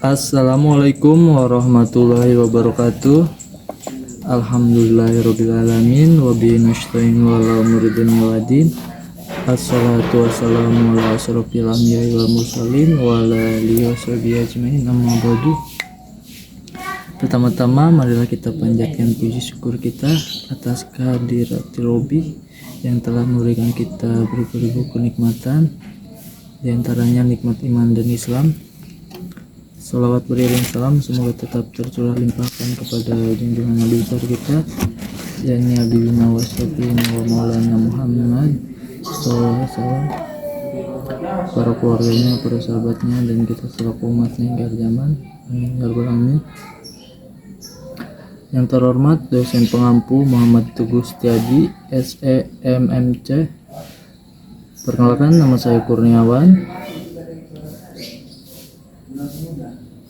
Assalamualaikum warahmatullahi wabarakatuh. Alhamdulillahirrabbilalamin. Wabihi nasta'in wala muridin waladin. Assalatu wassalamu ala asrofil anbiya'i wal mursalin wa ala alihi washabihi ajmain, amma ba'du. Pertama-tama marilah kita panjatkan puji syukur kita atas kehadirat Robi yang telah memberikan kita beribu-ribu kenikmatan, di antaranya nikmat iman dan Islam. Salawat beriring salam semoga tetap tercurah limpahkan kepada junjungan Nabi besar kita, yakni Habibina wa Syafi'ina wa Maulana Muhammad sallallahu alaihi wasallam, para keluarganya, para sahabatnya, dan kita selaku umatnya hingga akhir zaman. Amin ya rabbal alamin. Yang terhormat dosen pengampu Muhammad Teguh Setiaji, SEMMC. Perkenalkan, nama saya Kurniawan.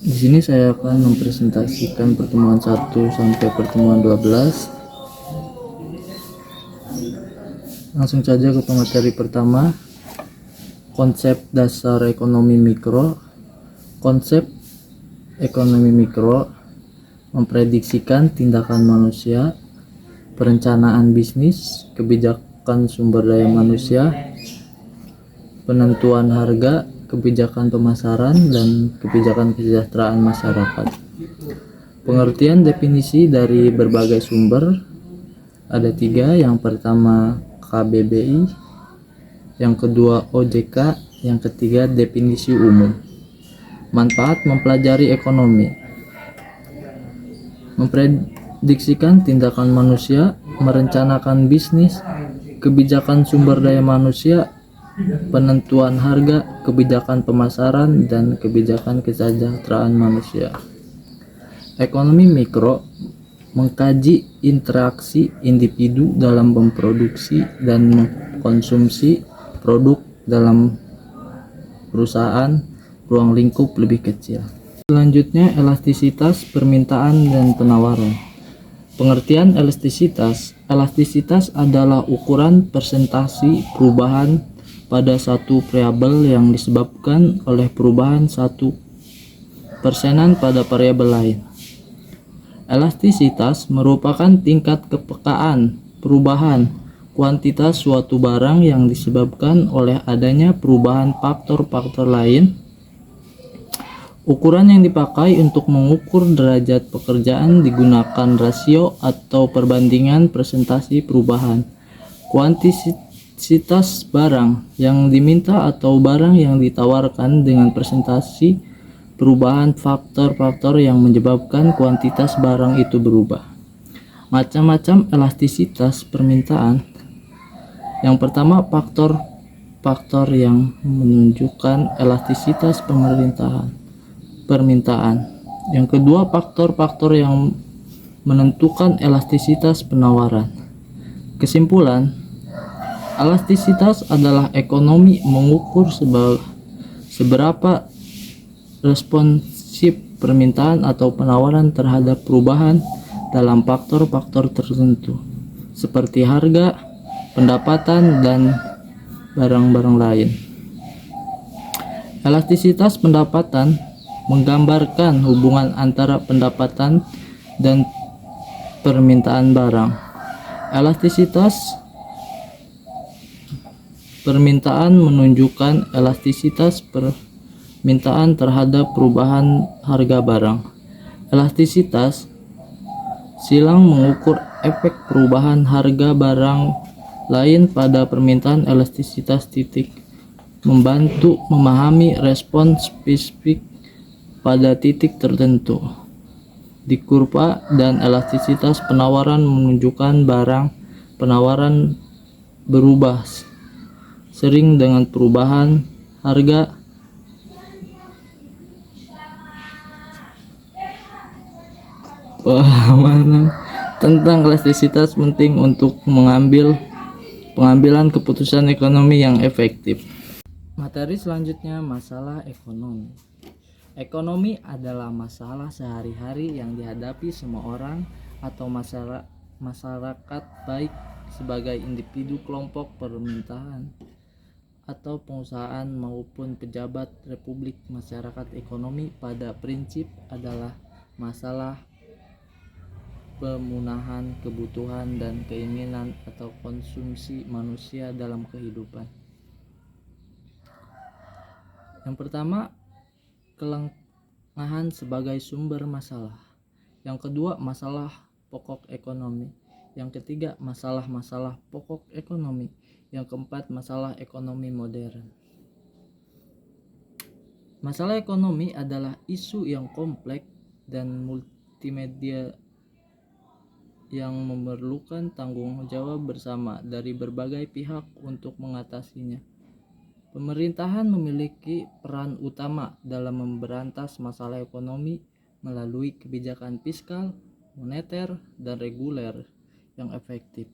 Di sini saya akan mempresentasikan pertemuan 1 sampai pertemuan 12. Langsung saja ke pemateri pertama, konsep dasar ekonomi mikro. Konsep ekonomi mikro memprediksikan tindakan manusia, perencanaan bisnis, kebijakan sumber daya manusia, penentuan harga, kebijakan pemasaran, dan kebijakan kesejahteraan masyarakat. Pengertian definisi dari berbagai sumber ada 3. Yang pertama KBBI, yang kedua OJK, yang ketiga definisi umum. Manfaat mempelajari ekonomi: memprediksikan tindakan manusia, merencanakan bisnis, kebijakan sumber daya manusia, penentuan harga, kebijakan pemasaran, dan kebijakan kesejahteraan manusia. Ekonomi mikro mengkaji interaksi individu dalam memproduksi dan mengkonsumsi produk dalam perusahaan ruang lingkup lebih kecil. Selanjutnya, elastisitas permintaan dan penawaran. Pengertian elastisitas. Elastisitas adalah ukuran persentase perubahan pada satu variabel yang disebabkan oleh perubahan 1% pada variabel lain. Elastisitas merupakan tingkat kepekaan perubahan kuantitas suatu barang yang disebabkan oleh adanya perubahan faktor-faktor lain. Ukuran yang dipakai untuk mengukur derajat pekerjaan digunakan rasio atau perbandingan presentasi perubahan kuantitas barang yang diminta atau barang yang ditawarkan dengan presentasi perubahan faktor-faktor yang menyebabkan kuantitas barang itu berubah. Macam-macam elastisitas permintaan. Yang pertama, faktor yang menunjukkan elastisitas permintaan. Yang kedua, faktor-faktor yang menentukan elastisitas penawaran. Kesimpulan, elastisitas adalah ekonomi mengukur seberapa responsif permintaan atau penawaran terhadap perubahan dalam faktor-faktor tertentu, seperti harga, pendapatan, dan barang-barang lain. Elastisitas pendapatan menggambarkan hubungan antara pendapatan dan permintaan barang. Elastisitas permintaan menunjukkan elastisitas permintaan terhadap perubahan harga barang. Elastisitas silang mengukur efek perubahan harga barang lain pada permintaan. Elastisitas titik membantu memahami respon spesifik pada titik tertentu di kurva, dan elastisitas penawaran menunjukkan barang penawaran berubah sering dengan perubahan harga. Pemahaman tentang elastisitas penting untuk pengambilan keputusan ekonomi yang efektif. Materi selanjutnya, masalah ekonomi. Ekonomi adalah masalah sehari-hari yang dihadapi semua orang atau masyarakat, baik sebagai individu, kelompok, permintaan, atau pengusahaan maupun pejabat Republik. Masyarakat ekonomi pada prinsip adalah masalah pemenuhan kebutuhan dan keinginan atau konsumsi manusia dalam kehidupan. Yang pertama, kelengahan sebagai sumber masalah. Yang kedua, masalah pokok ekonomi. Yang ketiga, masalah-masalah pokok ekonomi. Yang keempat, masalah ekonomi modern. Masalah ekonomi adalah isu yang kompleks dan multimedia yang memerlukan tanggung jawab bersama dari berbagai pihak untuk mengatasinya. Pemerintahan memiliki peran utama dalam memberantas masalah ekonomi melalui kebijakan fiskal, moneter, dan reguler yang efektif.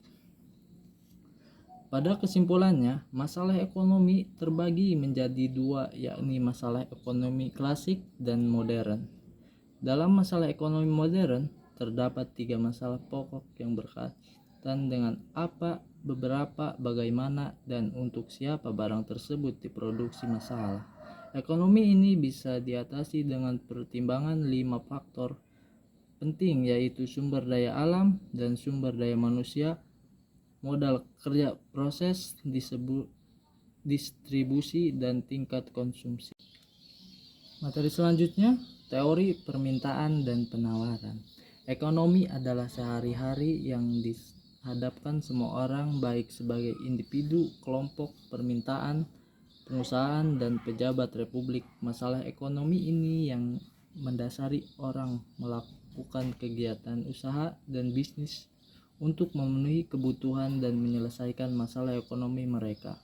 Pada kesimpulannya, masalah ekonomi terbagi menjadi dua, yakni masalah ekonomi klasik dan modern. Dalam masalah ekonomi modern, terdapat 3 masalah pokok yang berkaitan dengan apa, beberapa, bagaimana, dan untuk siapa barang tersebut diproduksi. Masalah ekonomi ini bisa diatasi dengan pertimbangan 5 faktor penting, yaitu sumber daya alam dan sumber daya manusia, modal kerja, proses distribusi, dan tingkat konsumsi. Materi selanjutnya, teori permintaan dan penawaran. Ekonomi adalah sehari-hari yang dihadapkan semua orang, baik sebagai individu, kelompok, permintaan, perusahaan, dan pejabat Republik. Masalah ekonomi ini yang mendasari orang melakukan kegiatan usaha dan bisnis untuk memenuhi kebutuhan dan menyelesaikan masalah ekonomi mereka.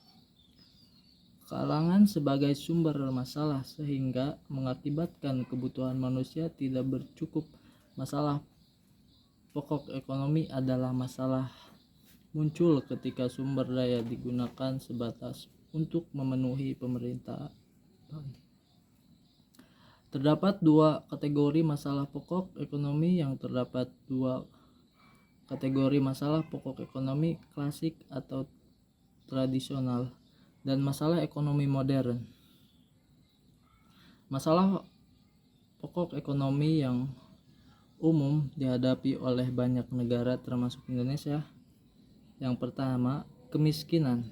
Kalangan sebagai sumber masalah sehingga mengakibatkan kebutuhan manusia tidak bercukup. Masalah pokok ekonomi adalah masalah muncul ketika sumber daya digunakan sebatas untuk memenuhi pemerintahan. Terdapat 2 kategori masalah pokok ekonomi. Yang terdapat 2 kategori masalah pokok ekonomi klasik atau tradisional dan masalah ekonomi modern. Masalah pokok ekonomi yang umum dihadapi oleh banyak negara termasuk Indonesia. Yang pertama, kemiskinan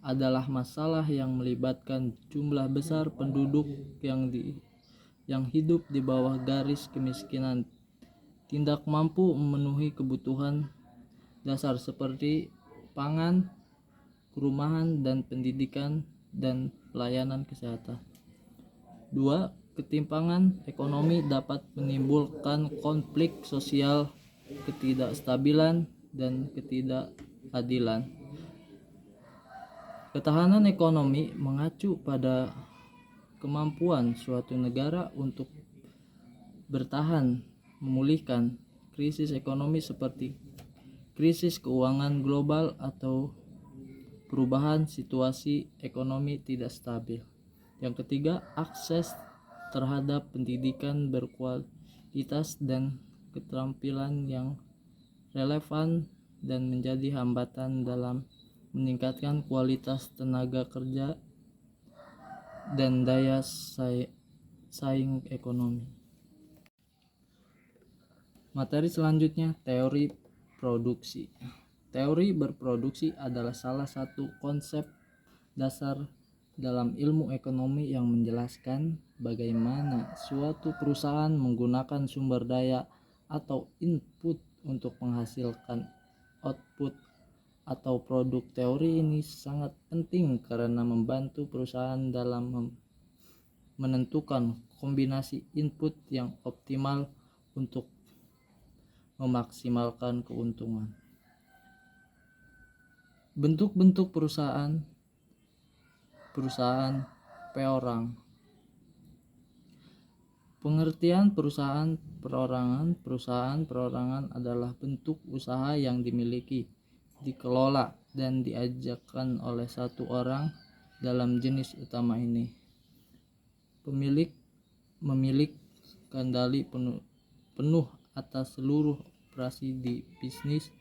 adalah masalah yang melibatkan jumlah besar penduduk yang hidup di bawah garis kemiskinan, tidak mampu memenuhi kebutuhan dasar seperti pangan, perumahan, dan pendidikan dan pelayanan kesehatan. 2. Ketimpangan ekonomi dapat menimbulkan konflik sosial, ketidakstabilan, dan ketidakadilan. Ketahanan ekonomi mengacu pada kemampuan suatu negara untuk bertahan, memulihkan krisis ekonomi seperti krisis keuangan global atau perubahan situasi ekonomi tidak stabil. Yang ketiga, akses terhadap pendidikan berkualitas dan keterampilan yang relevan dan menjadi hambatan dalam meningkatkan kualitas tenaga kerja dan daya saing ekonomi. Materi selanjutnya, teori produksi. Teori berproduksi adalah salah satu konsep dasar dalam ilmu ekonomi yang menjelaskan bagaimana suatu perusahaan menggunakan sumber daya atau input untuk menghasilkan output atau produk. Teori ini sangat penting karena membantu perusahaan dalam menentukan kombinasi input yang optimal untuk memaksimalkan keuntungan. Bentuk-bentuk perusahaan perorangan. Pengertian perusahaan perorangan. Perusahaan perorangan adalah bentuk usaha yang dimiliki, dikelola, dan diajarkan oleh satu orang dalam jenis utama ini. Pemilik memiliki kendali penuh atas seluruh operasi di bisnis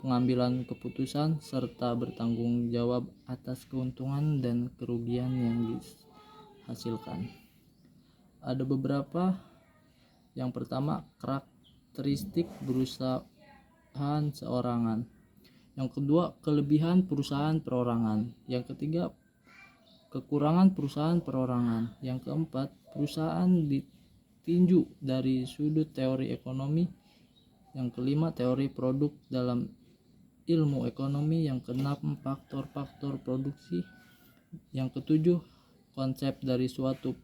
pengambilan keputusan, serta bertanggung jawab atas keuntungan dan kerugian yang dihasilkan. Ada beberapa. Yang pertama, karakteristik perusahaan seorangan. Yang kedua, kelebihan perusahaan perorangan. Yang ketiga, kekurangan perusahaan perorangan. Yang keempat, perusahaan ditinjau dari sudut teori ekonomi. Yang kelima, teori produk dalam ilmu ekonomi. Yang keenam, faktor-faktor produksi. Yang ketujuh, konsep dari suatu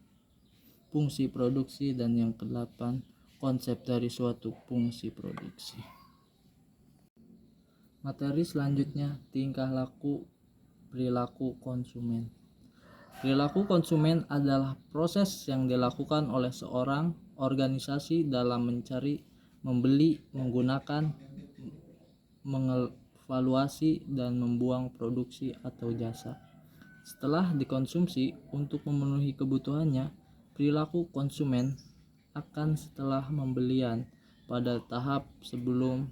fungsi produksi. Dan yang kedelapan, konsep dari suatu fungsi produksi. Materi selanjutnya, tingkah laku perilaku konsumen. Perilaku konsumen adalah proses yang dilakukan oleh seorang organisasi dalam mencari, membeli, menggunakan, mengevaluasi, dan membuang produksi atau jasa. Setelah dikonsumsi untuk memenuhi kebutuhannya, perilaku konsumen akan setelah pembelian. Pada tahap sebelum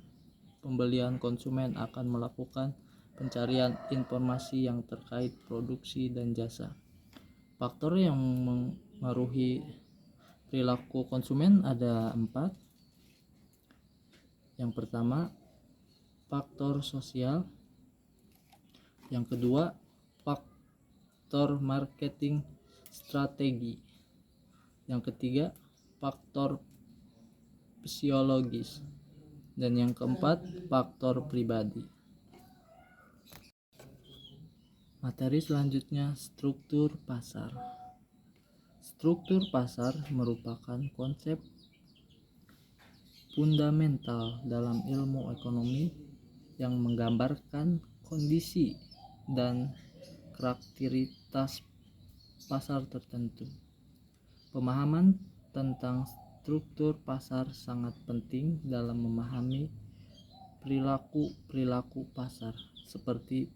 pembelian, konsumen akan melakukan pencarian informasi yang terkait produksi dan jasa. Faktor yang mengaruhi perilaku konsumen ada 4. Yang pertama, faktor sosial. Yang kedua, faktor marketing strategi. Yang ketiga, faktor psikologis. Dan yang keempat, faktor pribadi. Materi selanjutnya, struktur pasar. Struktur pasar merupakan konsep fundamental dalam ilmu ekonomi yang menggambarkan kondisi dan karakteristikas pasar tertentu. Pemahaman tentang struktur pasar sangat penting dalam memahami perilaku pasar seperti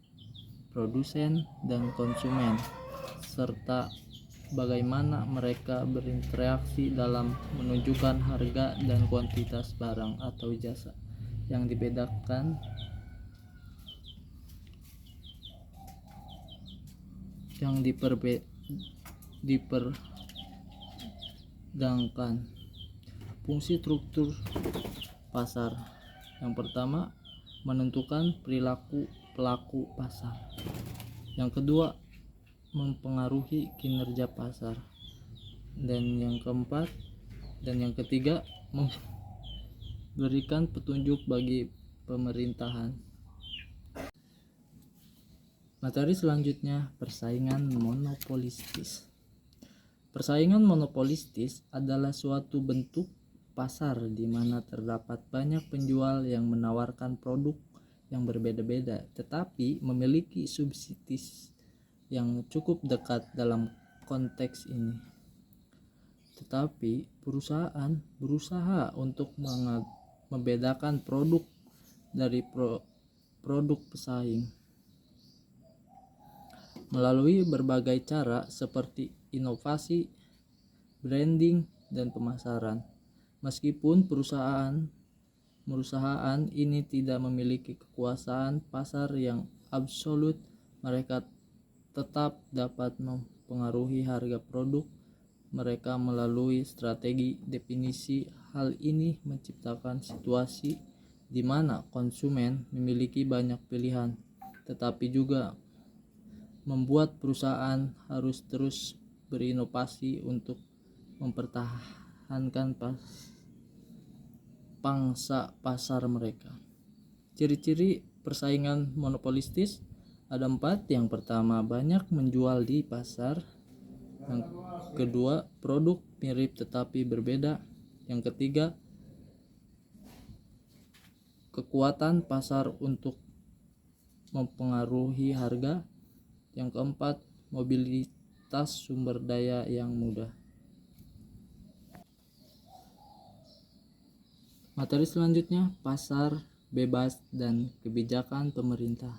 produsen dan konsumen, serta bagaimana mereka berinteraksi dalam menunjukkan harga dan kuantitas barang atau jasa yang diperdagangkan. Fungsi struktur pasar. Yang pertama, menentukan perilaku pelaku pasar. Yang kedua, mempengaruhi kinerja pasar. Dan yang keempat dan yang ketiga, memberikan petunjuk bagi pemerintahan. Materi selanjutnya, persaingan monopolistis. Persaingan monopolistis adalah suatu bentuk pasar di mana terdapat banyak penjual yang menawarkan produk yang berbeda-beda tetapi memiliki subsidi yang cukup dekat dalam konteks ini. Tetapi perusahaan berusaha untuk membedakan produk dari produk pesaing melalui berbagai cara seperti inovasi, branding, dan pemasaran. Meskipun perusahaan ini tidak memiliki kekuasaan pasar yang absolut, mereka tetap dapat mempengaruhi harga produk mereka melalui strategi definisi. Hal ini menciptakan situasi di mana konsumen memiliki banyak pilihan, tetapi juga membuat perusahaan harus terus berinovasi untuk mempertahankan pangsa pasar mereka. Ciri-ciri persaingan monopolistis ada 4. Yang pertama, banyak menjual di pasar. Yang kedua, produk mirip tetapi berbeda. Yang ketiga, kekuatan pasar untuk mempengaruhi harga. Yang keempat, mobilitas sumber daya yang mudah. Materi selanjutnya, pasar bebas dan kebijakan pemerintah.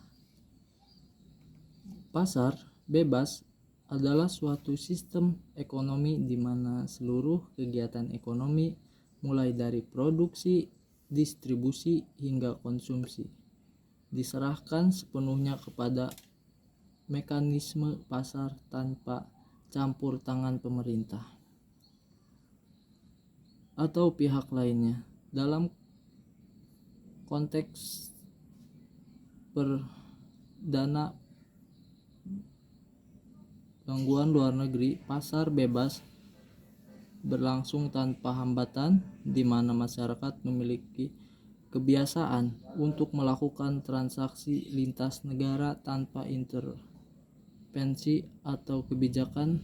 Pasar bebas adalah suatu sistem ekonomi di mana seluruh kegiatan ekonomi mulai dari produksi, distribusi hingga konsumsi diserahkan sepenuhnya kepada mekanisme pasar tanpa campur tangan pemerintah atau pihak lainnya. Dalam konteks perdana gangguan luar negeri, pasar bebas berlangsung tanpa hambatan, di mana masyarakat memiliki kebiasaan untuk melakukan transaksi lintas negara tanpa intervensi atau kebijakan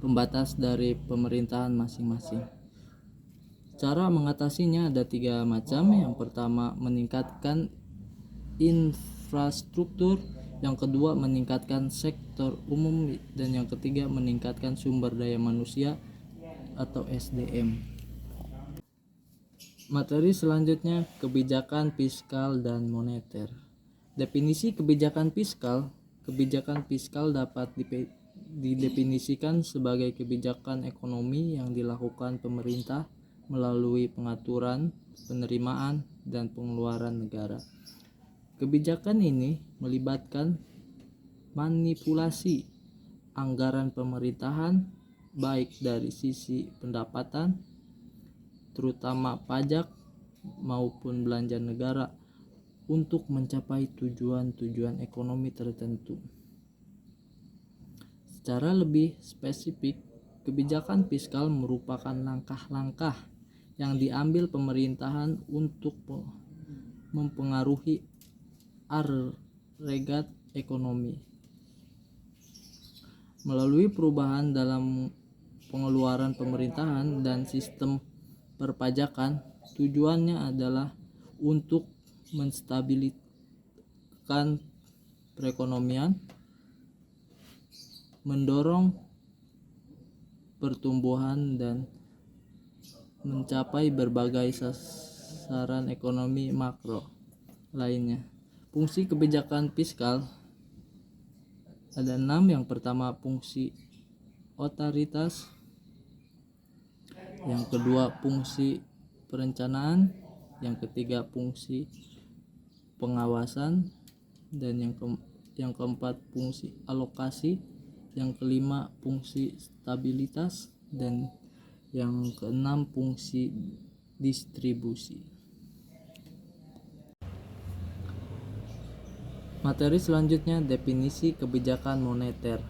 pembatas dari pemerintahan masing-masing. Cara mengatasinya ada 3 macam. Yang pertama, meningkatkan infrastruktur, yang kedua meningkatkan sektor umum, dan yang ketiga meningkatkan sumber daya manusia atau SDM. Materi selanjutnya, kebijakan fiskal dan moneter. Definisi kebijakan fiskal. Kebijakan fiskal dapat didefinisikan sebagai kebijakan ekonomi yang dilakukan pemerintah melalui pengaturan, penerimaan, dan pengeluaran negara. Kebijakan ini melibatkan manipulasi anggaran pemerintahan, baik dari sisi pendapatan, terutama pajak, maupun belanja negara, untuk mencapai tujuan-tujuan ekonomi tertentu. Secara lebih spesifik, kebijakan fiskal merupakan langkah-langkah yang diambil pemerintahan untuk mempengaruhi agregat ekonomi melalui perubahan dalam pengeluaran pemerintahan dan sistem perpajakan. Tujuannya adalah untuk menstabilkan perekonomian, mendorong pertumbuhan, dan mencapai berbagai sasaran ekonomi makro lainnya. Fungsi kebijakan fiskal ada 6. Yang pertama, fungsi otoritas. Yang kedua, fungsi perencanaan. Yang ketiga, fungsi pengawasan. Dan yang keempat, fungsi alokasi. Yang kelima, fungsi stabilitas. Dan yang keenam, fungsi distribusi. Materi selanjutnya, definisi kebijakan moneter.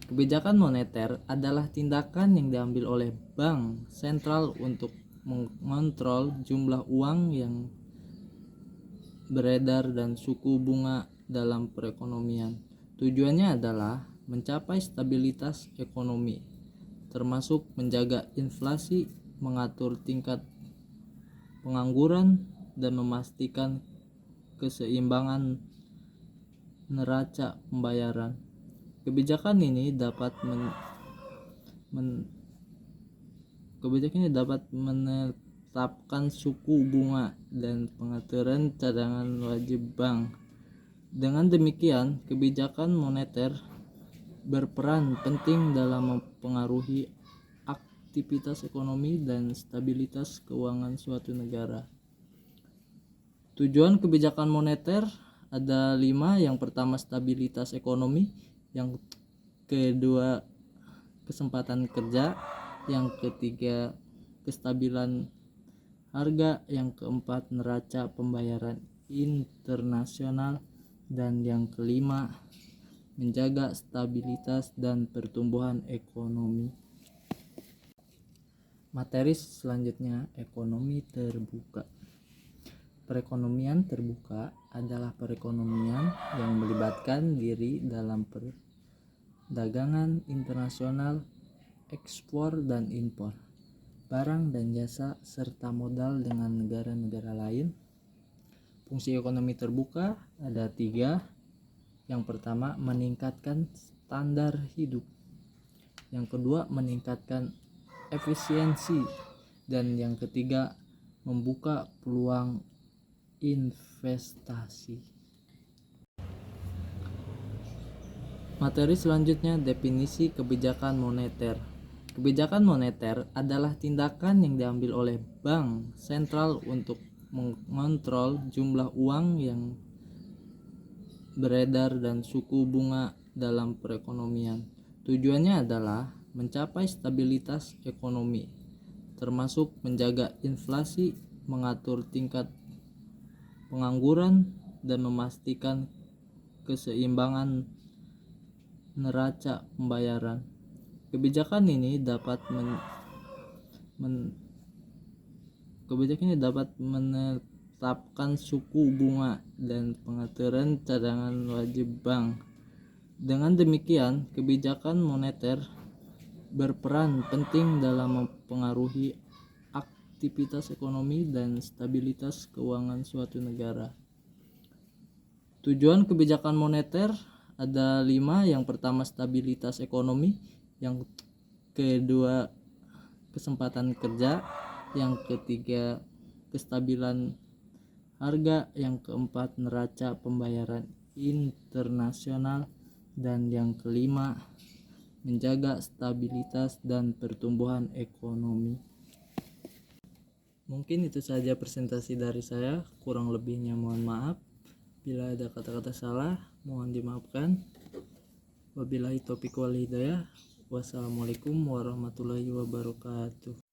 Kebijakan moneter adalah tindakan yang diambil oleh bank sentral untuk mengontrol jumlah uang yang beredar dan suku bunga dalam perekonomian. Tujuannya adalah mencapai stabilitas ekonomi, termasuk menjaga inflasi, mengatur tingkat pengangguran, dan memastikan keseimbangan neraca pembayaran. Kebijakan ini dapat menetapkan suku bunga dan pengaturan cadangan wajib bank. Dengan demikian, kebijakan moneter berperan penting dalam mempengaruhi aktivitas ekonomi dan stabilitas keuangan suatu negara. Tujuan kebijakan moneter ada 5. Yang pertama, stabilitas ekonomi. Yang kedua, kesempatan kerja. Yang ketiga, kestabilan harga. Yang keempat, neraca pembayaran internasional. Dan yang kelima, menjaga stabilitas dan pertumbuhan ekonomi. Materi selanjutnya, ekonomi terbuka. Perekonomian terbuka adalah perekonomian yang melibatkan diri dalam perdagangan internasional, ekspor dan impor barang dan jasa, serta modal dengan negara-negara lain. Fungsi ekonomi terbuka ada 3. Yang pertama, meningkatkan standar hidup. Yang kedua, meningkatkan efisiensi. Dan yang ketiga, membuka peluang investasi. Materi selanjutnya, definisi kebijakan moneter. Kebijakan moneter adalah tindakan yang diambil oleh bank sentral untuk mengontrol jumlah uang yang beredar dan suku bunga dalam perekonomian. Tujuannya adalah mencapai stabilitas ekonomi, termasuk menjaga inflasi, mengatur tingkat pengangguran, dan memastikan keseimbangan neraca pembayaran. Kebijakan ini dapat menetapkan suku bunga dan pengaturan cadangan wajib bank. Dengan demikian, kebijakan moneter berperan penting dalam mempengaruhi aktivitas ekonomi dan stabilitas keuangan suatu negara. Tujuan kebijakan moneter ada 5. Yang pertama, stabilitas ekonomi. Yang kedua, kesempatan kerja. Yang ketiga, kestabilan harga. Yang keempat, neraca pembayaran internasional. Dan yang kelima, menjaga stabilitas dan pertumbuhan ekonomi. Mungkin itu saja presentasi dari saya, kurang lebihnya mohon maaf. Bila ada kata-kata salah, mohon dimaafkan. Wabillahi taufiq wal hidayah. Wassalamualaikum warahmatullahi wabarakatuh.